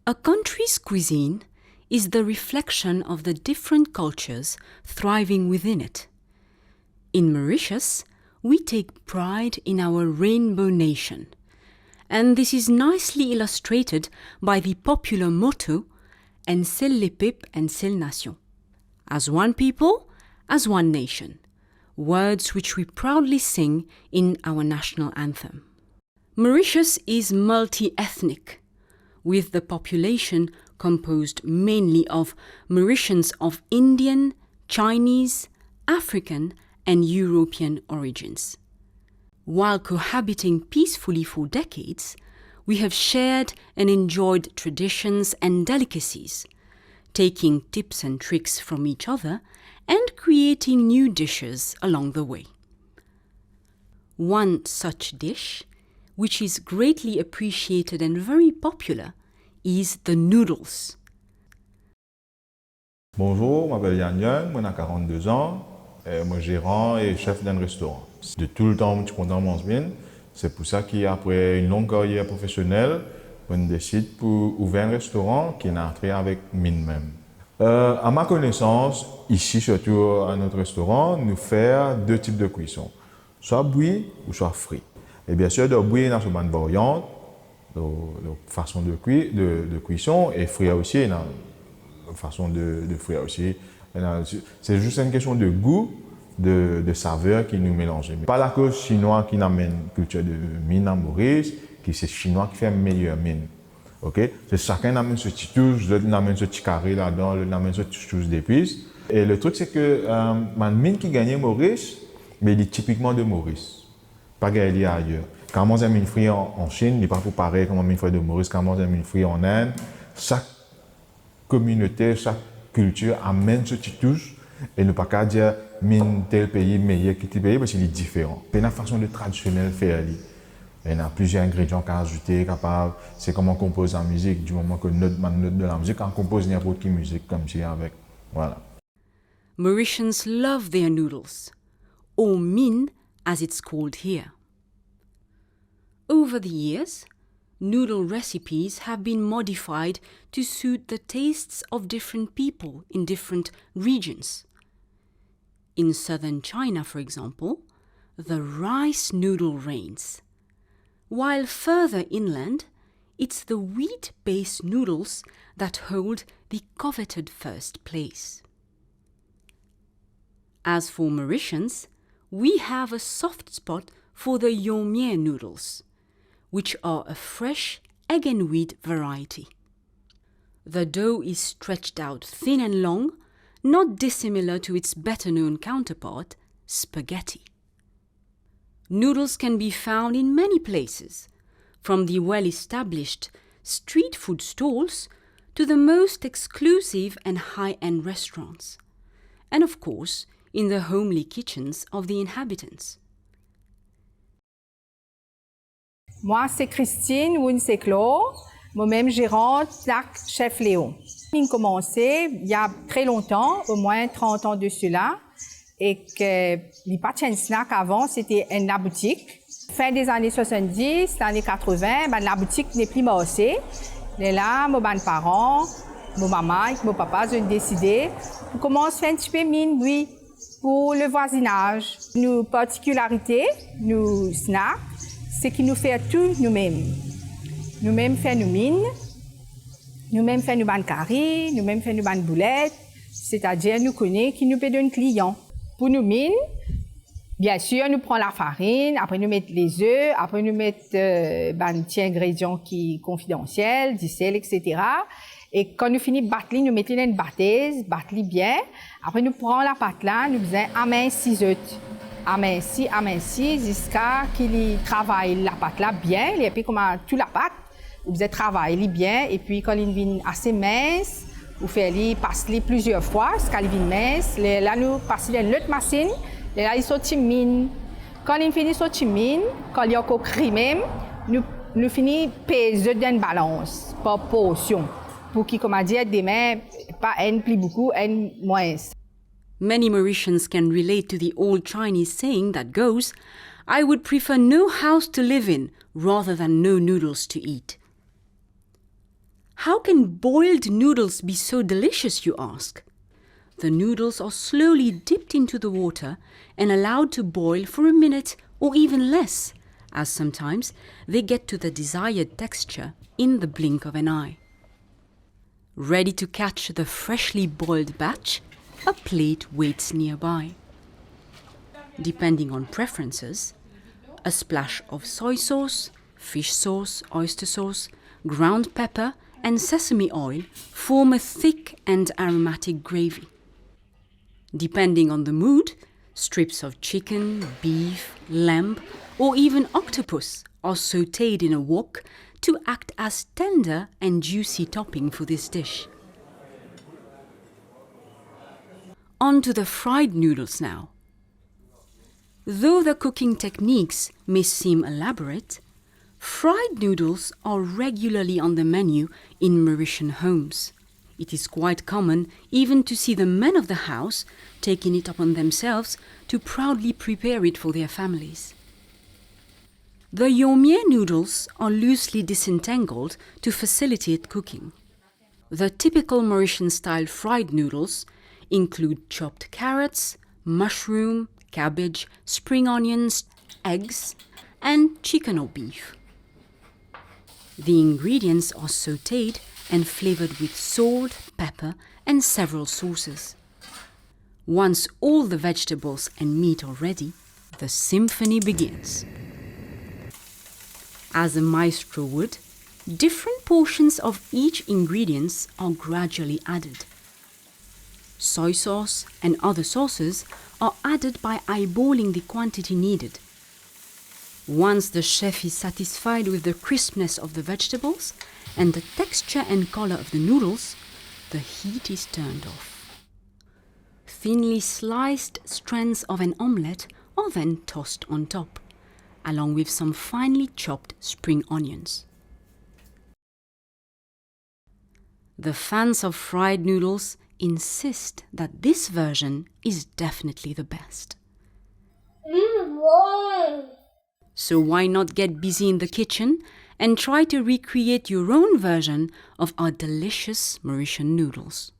A country's cuisine is the reflection of the different cultures thriving within it. In Mauritius, we take pride in our rainbow nation, and this is nicely illustrated by the popular motto "En seul les peuples, en seule nation." As one people, as one nation, words which we proudly sing in our national anthem. Mauritius is multi-ethnic, with the population composed mainly of Mauritians of Indian, Chinese, African, and European origins. While cohabiting peacefully for decades, we have shared and enjoyed traditions and delicacies, taking tips and tricks from each other and creating new dishes along the way. One such dish, which is greatly appreciated and very popular, is the noodles. Bonjour, je m'appelle Yan Young, j'ai 42 ans, je suis gérant et chef d'un restaurant. De tout le temps, je suis content de manger. C'est pour ça qu'après une longue carrière professionnelle, on décide pour ouvrir un restaurant qui est entré avec mine même. À ma connaissance, ici surtout à notre restaurant, nous faisons deux types de cuisson, soit bouilli ou soit frit. Et bien sûr, de bouillir dans une variante, de façon de cuisson, et frit aussi, dans façon de frire aussi. C'est juste une question de goût, de saveur qui nous mélange. Pas la cause chinoise qui amène culture de mine à Maurice, qui c'est chinois qui fait une meilleure mine. Okay? C'est chacun amène ce petit touche, l'autre amène ce petit carré là-dedans, l'autre amène ce petit touche d'épices. Et le truc c'est que ma mine qui gagnait Maurice, mais il est typiquement de Maurice, pas gagné ailleurs. Quand on aime une frite en Chine, il n'est pas pour pareil comme une frite de Maurice. Quand on aime une frite en Inde, chaque communauté, chaque culture amène ce petit touche et ne pas qu'à dire mine tel pays meilleur que tel pays parce qu'il est différent. C'est une façon de traditionnelle faire. Il y a plusieurs ingrédients qu'à ajouter, capable. C'est comment on compose la musique du moment que note de la musique, on compose n'importe quelle musique comme ça avec. Voilà. Mauritians love their noodles, or min as it's called here. Over the years, noodle recipes have been modified to suit the tastes of different people in different regions. In southern China, for example, the rice noodle reigns, while further inland, it's the wheat-based noodles that hold the coveted first place. As for Mauritians, we have a soft spot for the yong mie noodles, which are a fresh egg and wheat variety. The dough is stretched out thin and long, not dissimilar to its better-known counterpart, spaghetti. Noodles can be found in many places, from the well-established street food stalls to the most exclusive and high-end restaurants, and of course, in the homely kitchens of the inhabitants. Moi, c'est Christine Winseclo, moi-même gérante Snack Chef Léo. J'ai commencé il y a très longtemps, au moins 30 ans de cela, et que les pâtes snack avant, c'était la boutique. Fin des années 70, années 80, la boutique n'est plus massée. Et là, mes parents, mon maman et mon papa ont décidé de commencer à faire un petit peu mine, oui, pour le voisinage. Nos particularités, nos snacks, c'est que nous faisons tout nous-mêmes. Nous-mêmes faisons nos mines, nous-mêmes faisons nos bandes carrés, nous-mêmes faisons nos bandes boulettes, c'est-à-dire nous connaissons qui nous peut donner clients. Pour nos mines, bien sûr, nous prenons la farine, après nous mettons les œufs, après nous mettons des petits ingrédients qui sont confidentiels, du sel, etc. Et quand nous finissons de battre, nous mettons dans une batteuse, battre bien. Après nous prenons la pâte là, nous faisons amincir jusqu'à qu'il travaille la pâte là bien. Et puis comme toute la pâte, vous travaillez bien. Et puis quand il devient assez mince, vous faites passer plusieurs fois jusqu'à il devient mince. Là nous passons dans l'autre machine. Et là il sortit mine. Quand il finit sortir mine, quand il y a encore crème, nous finissons peser dans une balance par portion. Pour qu'il, comme dire, demain, pas un plus beaucoup, un moins. Many Mauritians can relate to the old Chinese saying that goes, "I would prefer no house to live in rather than no noodles to eat." how can boiled noodles be so delicious, you ask? The noodles are slowly dipped into the water and allowed to boil for a minute or even less, as sometimes they get to the desired texture in the blink of an eye. Ready to catch the freshly boiled batch, a plate waits nearby. Depending on preferences, a splash of soy sauce, fish sauce, oyster sauce, ground pepper and sesame oil form a thick and aromatic gravy. Depending on the mood, strips of chicken, beef, lamb or even octopus are sautéed in a wok to act as tender and juicy topping for this dish. On to the fried noodles now. Though the cooking techniques may seem elaborate, fried noodles are regularly on the menu in Mauritian homes. It is quite common even to see the men of the house taking it upon themselves to proudly prepare it for their families. The yomie noodles are loosely disentangled to facilitate cooking. The typical Mauritian-style fried noodles include chopped carrots, mushroom, cabbage, spring onions, eggs, and chicken or beef. The ingredients are sautéed and flavored with salt, pepper, and several sauces. Once all the vegetables and meat are ready, the symphony begins. As a maestro would, different portions of each ingredient are gradually added. Soy sauce and other sauces are added by eyeballing the quantity needed. Once the chef is satisfied with the crispness of the vegetables and the texture and color of the noodles, the heat is turned off. Thinly sliced strands of an omelette are then tossed on top, along with some finely chopped spring onions. The fans of fried noodles insist that this version is definitely the best. So why not get busy in the kitchen and try to recreate your own version of our delicious Mauritian noodles?